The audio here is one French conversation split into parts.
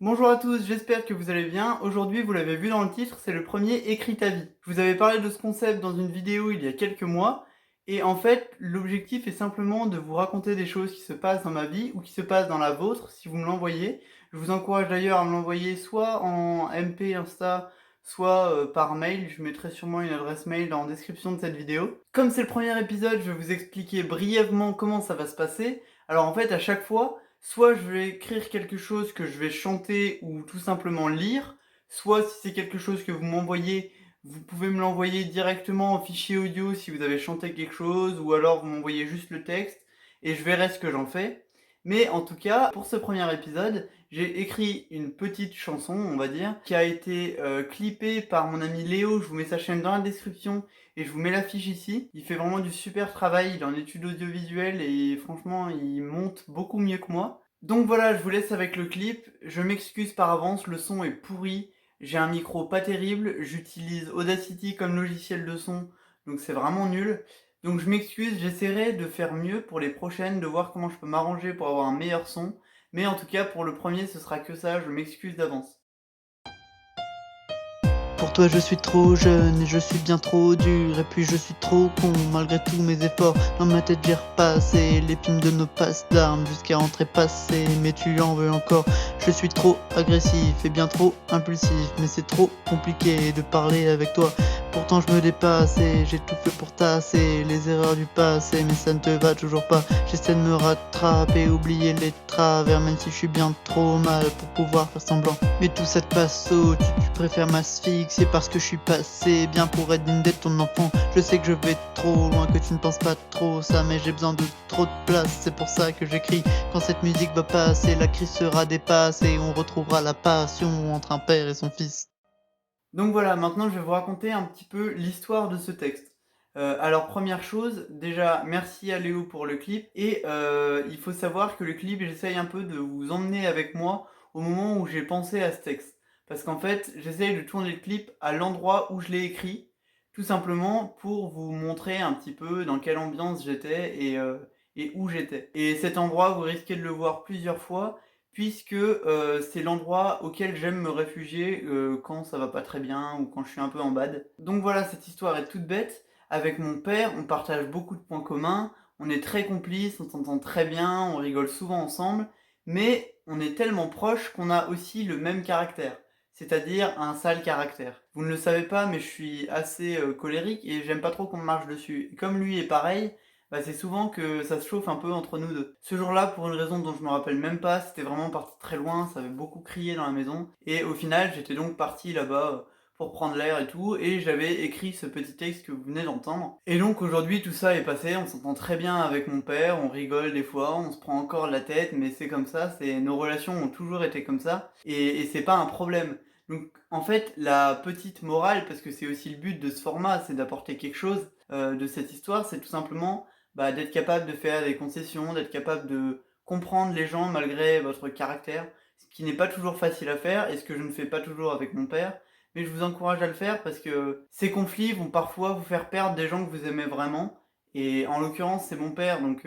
Bonjour à tous, j'espère que vous allez bien. Aujourd'hui, vous l'avez vu dans le titre, c'est le premier Écris ta vie. Je vous avais parlé de ce concept dans une vidéo il y a quelques mois, et en fait, l'objectif est simplement de vous raconter des choses qui se passent dans ma vie ou qui se passent dans la vôtre, si vous me l'envoyez. Je vous encourage d'ailleurs à me l'envoyer soit en MP Insta, soit par mail. Je mettrai sûrement une adresse mail en description de cette vidéo. Comme c'est le premier épisode, je vais vous expliquer brièvement comment ça va se passer. Alors en fait, à chaque fois, soit je vais écrire quelque chose que je vais chanter ou tout simplement lire, soit si c'est quelque chose que vous m'envoyez, vous pouvez me l'envoyer directement en fichier audio si vous avez chanté quelque chose, ou alors vous m'envoyez juste le texte et je verrai ce que j'en fais. Mais en tout cas, pour ce premier épisode, j'ai écrit une petite chanson, on va dire, qui a été clippée par mon ami Léo. Je vous mets sa chaîne dans la description et je vous mets l'affiche ici. Il fait vraiment du super travail, il est en études audiovisuelles et franchement, il monte beaucoup mieux que moi. Donc voilà, je vous laisse avec le clip. Je m'excuse par avance, le son est pourri. J'ai un micro pas terrible, j'utilise Audacity comme logiciel de son, donc c'est vraiment nul. Donc je m'excuse, j'essaierai de faire mieux pour les prochaines, de voir comment je peux m'arranger pour avoir un meilleur son. Mais en tout cas, pour le premier, ce sera que ça, je m'excuse d'avance. Pour toi je suis trop jeune et je suis bien trop dur. Et puis je suis trop con malgré tous mes efforts. Dans ma tête j'ai repassé les films de nos passes d'armes jusqu'à rentrer passé. Mais tu en veux encore. Je suis trop agressif et bien trop impulsif. Mais c'est trop compliqué de parler avec toi. Pourtant je me dépasse et j'ai tout fait pour tasser les erreurs du passé. Mais ça ne te va toujours pas. J'essaie de me rattraper, oublier les travers. Même si je suis bien trop mal pour pouvoir faire semblant. Mais tout ça te passe au tu préfères m'asphyxier parce que je suis passé bien pour être digne d'être ton enfant. Je sais que je vais trop loin, que tu ne penses pas trop ça, mais j'ai besoin de trop de place. C'est pour ça que j'écris. Quand cette musique va passer, la crise sera dépassée. On retrouvera la passion entre un père et son fils. Donc voilà, maintenant je vais vous raconter un petit peu l'histoire de ce texte. Alors première chose, déjà merci à Léo pour le clip et il faut savoir que le clip, j'essaye un peu de vous emmener avec moi au moment où j'ai pensé à ce texte. Parce qu'en fait, j'essaye de tourner le clip à l'endroit où je l'ai écrit, tout simplement pour vous montrer un petit peu dans quelle ambiance j'étais et où j'étais. Et cet endroit, vous risquez de le voir plusieurs fois, puisque c'est l'endroit auquel j'aime me réfugier quand ça va pas très bien ou quand je suis un peu en bad. Donc voilà, cette histoire est toute bête. Avec mon père, on partage beaucoup de points communs, on est très complices, on s'entend très bien, on rigole souvent ensemble, mais on est tellement proches qu'on a aussi le même caractère, c'est-à-dire un sale caractère. Vous ne le savez pas, mais je suis assez colérique et j'aime pas trop qu'on me marche dessus. Et comme lui est pareil, bah, c'est souvent que ça se chauffe un peu entre nous deux. Ce jour-là, pour une raison dont je me rappelle même pas, c'était vraiment parti très loin, ça avait beaucoup crié dans la maison, et au final, j'étais donc parti là-bas pour prendre l'air et tout, et j'avais écrit ce petit texte que vous venez d'entendre. Et donc aujourd'hui, tout ça est passé, on s'entend très bien avec mon père, on rigole des fois, on se prend encore la tête, mais c'est comme ça, nos relations ont toujours été comme ça, et c'est pas un problème. Donc en fait, la petite morale, parce que c'est aussi le but de ce format, c'est d'apporter quelque chose de cette histoire, c'est tout simplement bah, d'être capable de faire des concessions, d'être capable de comprendre les gens malgré votre caractère, ce qui n'est pas toujours facile à faire et ce que je ne fais pas toujours avec mon père, mais je vous encourage à le faire parce que ces conflits vont parfois vous faire perdre des gens que vous aimez vraiment, et en l'occurrence c'est mon père, donc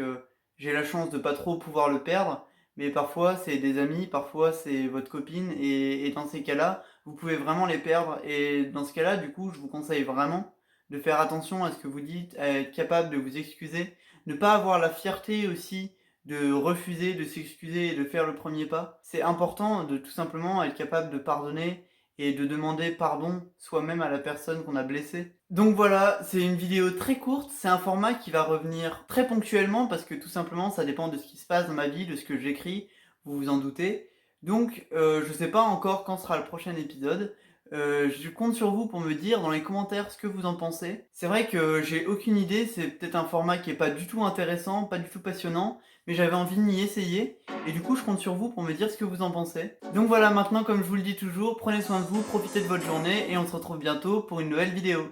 j'ai la chance de pas trop pouvoir le perdre, mais parfois c'est des amis, parfois c'est votre copine, et dans ces cas-là, vous pouvez vraiment les perdre, et dans ce cas-là, du coup, je vous conseille vraiment de faire attention à ce que vous dites, à être capable de vous excuser, ne pas avoir la fierté aussi de refuser, de s'excuser et de faire le premier pas. C'est important de tout simplement être capable de pardonner et de demander pardon soi-même à la personne qu'on a blessée. Donc voilà, c'est une vidéo très courte, c'est un format qui va revenir très ponctuellement parce que tout simplement ça dépend de ce qui se passe dans ma vie, de ce que j'écris, vous vous en doutez. Donc je sais pas encore quand sera le prochain épisode. Je compte sur vous pour me dire dans les commentaires ce que vous en pensez. C'est vrai que j'ai aucune idée, c'est peut-être un format qui est pas du tout intéressant, pas du tout passionnant, mais j'avais envie de m'y essayer, et du coup je compte sur vous pour me dire ce que vous en pensez. Donc voilà, maintenant comme je vous le dis toujours, prenez soin de vous, profitez de votre journée, et on se retrouve bientôt pour une nouvelle vidéo.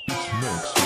Mix.